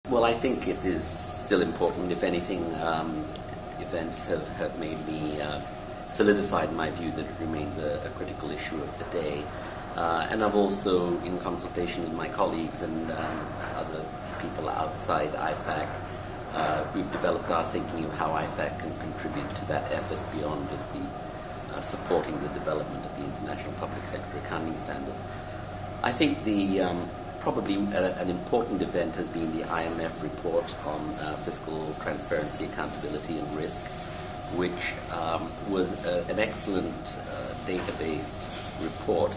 Well, I think it is still important. If anything, events have made me solidified my view that it remains a critical issue of the day. And I've also, in consultation with my colleagues and other people outside IFAC, we've developed our thinking of how IFAC can contribute to that effort beyond just the supporting the development of the international public sector accounting standards. I think probably an important event has been the IMF report on fiscal transparency, accountability and risk, which was an excellent data-based report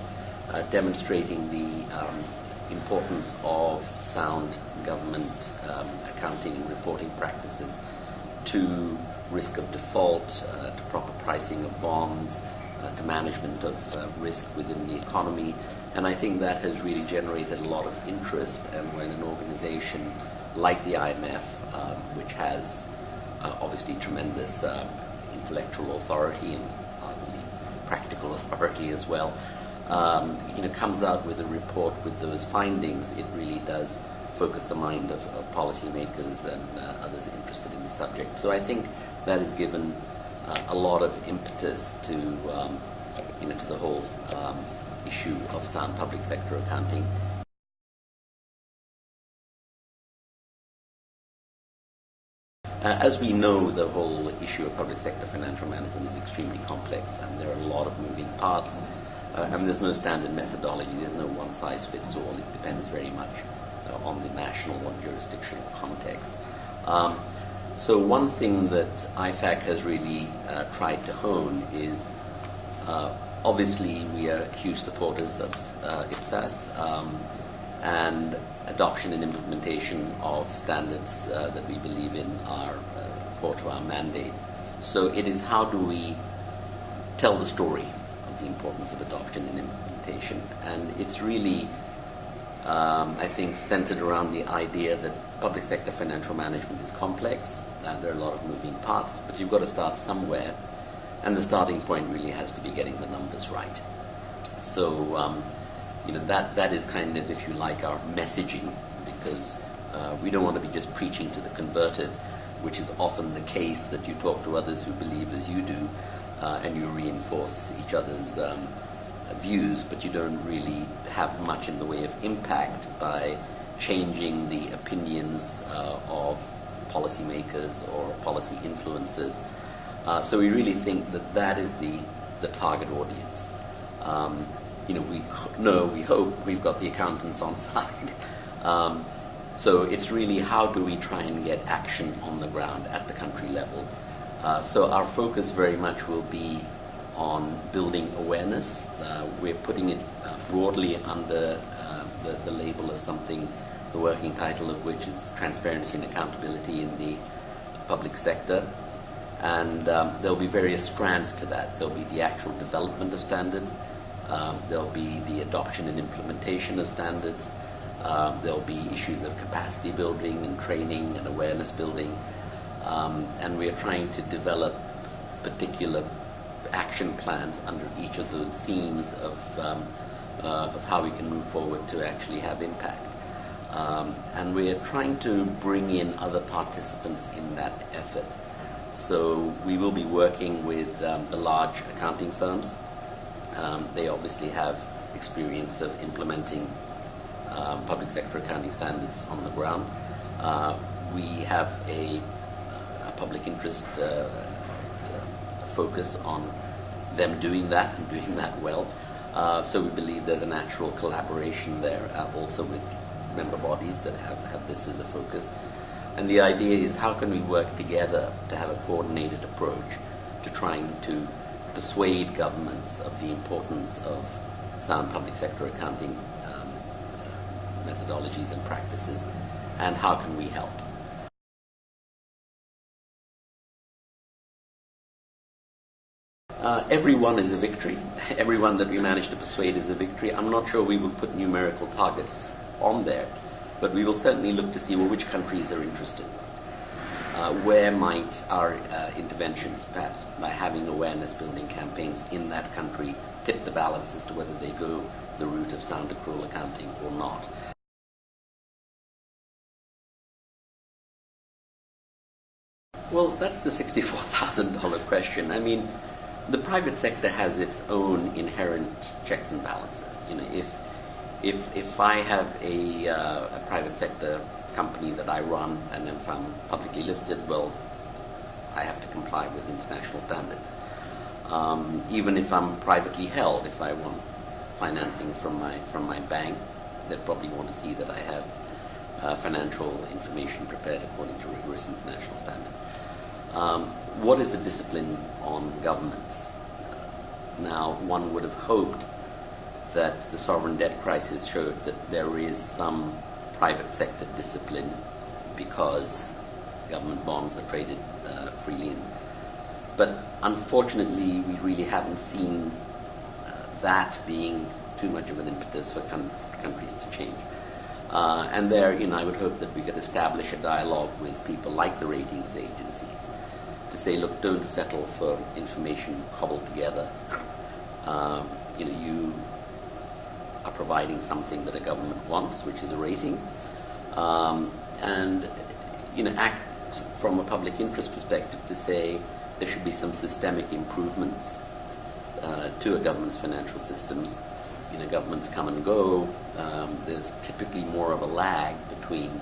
demonstrating the importance of sound government accounting and reporting practices to risk of default, to proper pricing of bonds, to management of risk within the economy. And I think that has really generated a lot of interest. And when an organization like the IMF, which has obviously tremendous intellectual authority and practical authority as well, comes out with a report with those findings, it really does focus the mind of policymakers and others interested in the subject. So I think that has given a lot of impetus to the whole issue of sound public sector accounting. As we know, the whole issue of public sector financial management is extremely complex, and there are a lot of moving parts, and there's no standard methodology, there's no one-size-fits-all. It depends very much on the national or jurisdictional context. So one thing that IFAC has really tried to hone is, obviously we are huge supporters of Ipsas and adoption and implementation of standards that we believe in are core to our mandate. So it is, how do we tell the story of the importance of adoption and implementation? And it's really, I think, centered around the idea that public sector financial management is complex. There are a lot of moving parts, but you've got to start somewhere, and the starting point really has to be getting the numbers right. So, that is kind of, if you like, our messaging, because we don't want to be just preaching to the converted, which is often the case, that you talk to others who believe as you do, and you reinforce each other's views, but you don't really have much in the way of impact by changing the opinions of policymakers or policy influencers. So we really think that is the target audience. We hope we've got the accountants on side. So it's really, how do we try and get action on the ground at the country level? So our focus very much will be on building awareness. We're putting it broadly under the label of something, the working title of which is Transparency and Accountability in the Public Sector. And there'll be various strands to that. There'll be the actual development of standards. There'll be the adoption and implementation of standards. There'll be issues of capacity building and training and awareness building. And we are trying to develop particular action plans under each of the themes of how we can move forward to actually have impact. And we are trying to bring in other participants in that effort. So we will be working with the large accounting firms. They obviously have experience of implementing public sector accounting standards on the ground. We have a public interest focus on them doing that and doing that well. So we believe there's a natural collaboration there, also with member bodies that have this as a focus. And the idea is, how can we work together to have a coordinated approach to trying to persuade governments of the importance of sound public sector accounting methodologies and practices, and how can we help? Every one is a victory. Every one that we manage to persuade is a victory. I'm not sure we will put numerical targets on there, but we will certainly look to see, well, which countries are interested. Where might our interventions, perhaps by having awareness building campaigns in that country, tip the balance as to whether they go the route of sound accrual accounting or not. Well, that's the $64,000 question. I mean, the private sector has its own inherent checks and balances. You know, if I have a private sector company that I run, and if I'm publicly listed, well, I have to comply with international standards. Even if I'm privately held, if I want financing from my bank, they'd probably want to see that I have financial information prepared according to rigorous international standards. What is the discipline on governments? Now, one would have hoped that the sovereign debt crisis showed that there is some private sector discipline because government bonds are traded freely. But unfortunately, we really haven't seen that being too much of an impetus for countries to change. And there, I would hope that we could establish a dialogue with people like the ratings agencies to say, look, don't settle for information cobbled together. You are providing something that a government wants, which is a rating, and act from a public interest perspective to say there should be some systemic improvements to a government's financial systems. Governments come and go. There's typically more of a lag between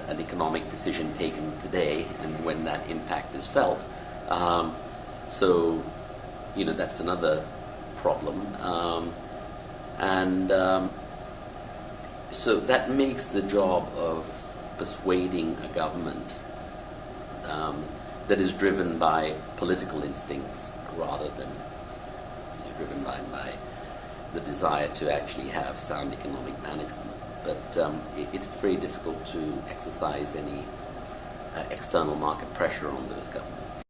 an economic decision taken today and when that impact is felt. So that's another problem. So that makes the job of persuading a government that is driven by political instincts rather than driven by the desire to actually have sound economic management. But it's very difficult to exercise any external market pressure on those governments.